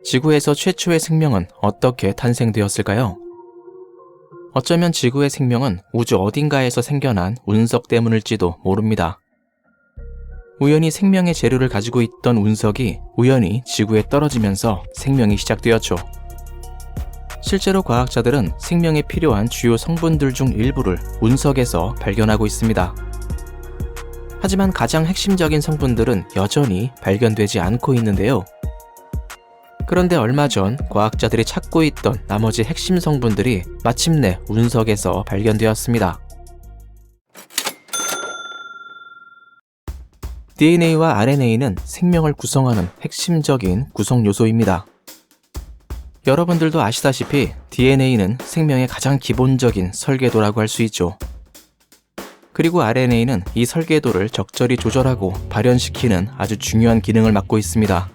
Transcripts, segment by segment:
지구에서 최초의 생명은 어떻게 탄생되었을까요? 어쩌면 지구의 생명은 우주 어딘가에서 생겨난 운석 때문일지도 모릅니다. 우연히 생명의 재료를 가지고 있던 운석이 우연히 지구에 떨어지면서 생명이 시작되었죠. 실제로 과학자들은 생명에 필요한 주요 성분들 중 일부를 운석에서 발견하고 있습니다. 하지만 가장 핵심적인 성분들은 여전히 발견되지 않고 있는데요. 그런데 얼마 전 과학자들이 찾고 있던 나머지 핵심 성분들이 마침내 운석에서 발견되었습니다. DNA와 RNA는 생명을 구성하는 핵심적인 구성 요소입니다. 여러분들도 아시다시피 DNA는 생명의 가장 기본적인 설계도라고 할 수 있죠. 그리고 RNA는 이 설계도를 적절히 조절하고 발현시키는 아주 중요한 기능을 맡고 있습니다.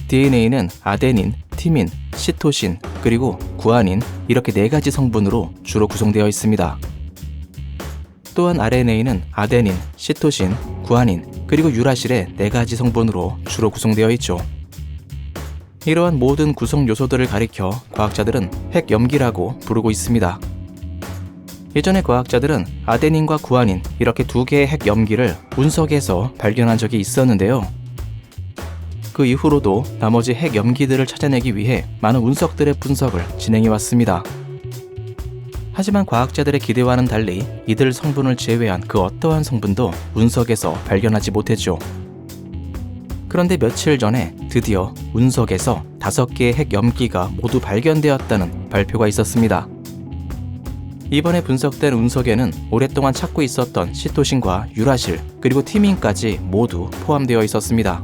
DNA는 아데닌, 티민, 시토신, 그리고 구아닌 이렇게 4가지 성분으로 주로 구성되어 있습니다. 또한 RNA는 아데닌, 시토신, 구아닌, 그리고 유라실의 4가지 성분으로 주로 구성되어 있죠. 이러한 모든 구성 요소들을 가리켜 과학자들은 핵염기라고 부르고 있습니다. 예전에 과학자들은 아데닌과 구아닌 이렇게 2개의 핵염기를 운석에서 발견한 적이 있었는데요. 그 이후로도 나머지 핵염기들을 찾아내기 위해 많은 운석들의 분석을 진행해 왔습니다. 하지만 과학자들의 기대와는 달리 이들 성분을 제외한 그 어떠한 성분도 운석에서 발견하지 못했죠. 그런데 며칠 전에 드디어 운석에서 5개의 핵염기가 모두 발견되었다는 발표가 있었습니다. 이번에 분석된 운석에는 오랫동안 찾고 있었던 시토신과 유라실, 그리고 티민까지 모두 포함되어 있었습니다.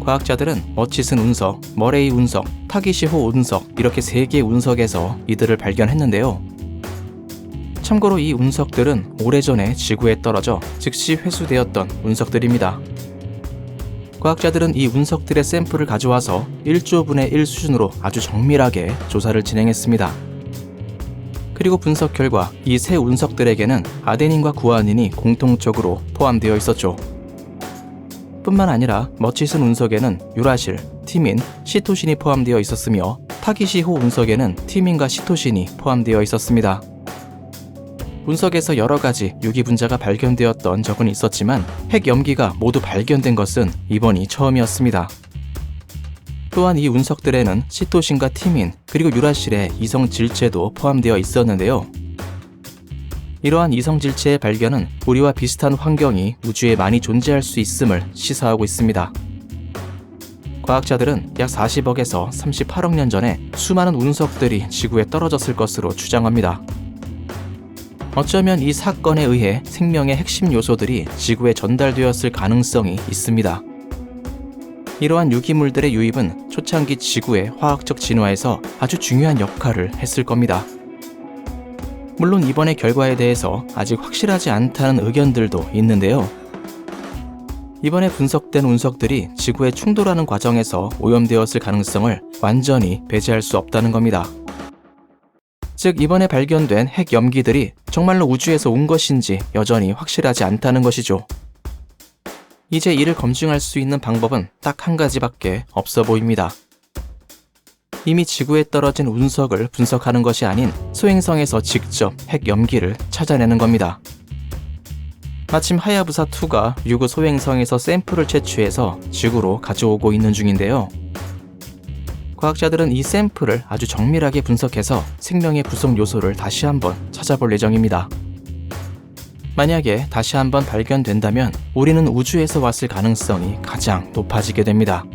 과학자들은 머치슨 운석, 머레이 운석, 타기시호 운석 이렇게 3개의 운석에서 이들을 발견했는데요. 참고로 이 운석들은 오래전에 지구에 떨어져 즉시 회수되었던 운석들입니다. 과학자들은 이 운석들의 샘플을 가져와서 1조분의 1 수준으로 아주 정밀하게 조사를 진행했습니다. 그리고 분석 결과 이 세 운석들에게는 아데닌과 구아닌이 공통적으로 포함되어 있었죠. 뿐만 아니라 머치슨 운석에는 유라실, 티민, 시토신이 포함되어 있었으며 타기시호 운석에는 티민과 시토신이 포함되어 있었습니다. 운석에서 여러 가지 유기분자가 발견되었던 적은 있었지만 핵염기가 모두 발견된 것은 이번이 처음이었습니다. 또한 이 운석들에는 시토신과 티민, 그리고 유라실의 이성 질체도 포함되어 있었는데요. 이러한 이성 질체의 발견은 우리와 비슷한 환경이 우주에 많이 존재할 수 있음을 시사하고 있습니다. 과학자들은 약 40억에서 38억 년 전에 수많은 운석들이 지구에 떨어졌을 것으로 추정합니다. 어쩌면 이 사건에 의해 생명의 핵심 요소들이 지구에 전달되었을 가능성이 있습니다. 이러한 유기물들의 유입은 초창기 지구의 화학적 진화에서 아주 중요한 역할을 했을 겁니다. 물론 이번의 결과에 대해서 아직 확실하지 않다는 의견들도 있는데요. 이번에 분석된 운석들이 지구에 충돌하는 과정에서 오염되었을 가능성을 완전히 배제할 수 없다는 겁니다. 즉 이번에 발견된 핵염기들이 정말로 우주에서 온 것인지 여전히 확실하지 않다는 것이죠. 이제 이를 검증할 수 있는 방법은 딱 한 가지밖에 없어 보입니다. 이미 지구에 떨어진 운석을 분석하는 것이 아닌 소행성에서 직접 핵염기를 찾아내는 겁니다. 마침 하야부사2가 유구 소행성에서 샘플을 채취해서 지구로 가져오고 있는 중인데요. 과학자들은 이 샘플을 아주 정밀하게 분석해서 생명의 구성 요소를 다시 한번 찾아볼 예정입니다. 만약에 다시 한번 발견된다면 우리는 우주에서 왔을 가능성이 가장 높아지게 됩니다.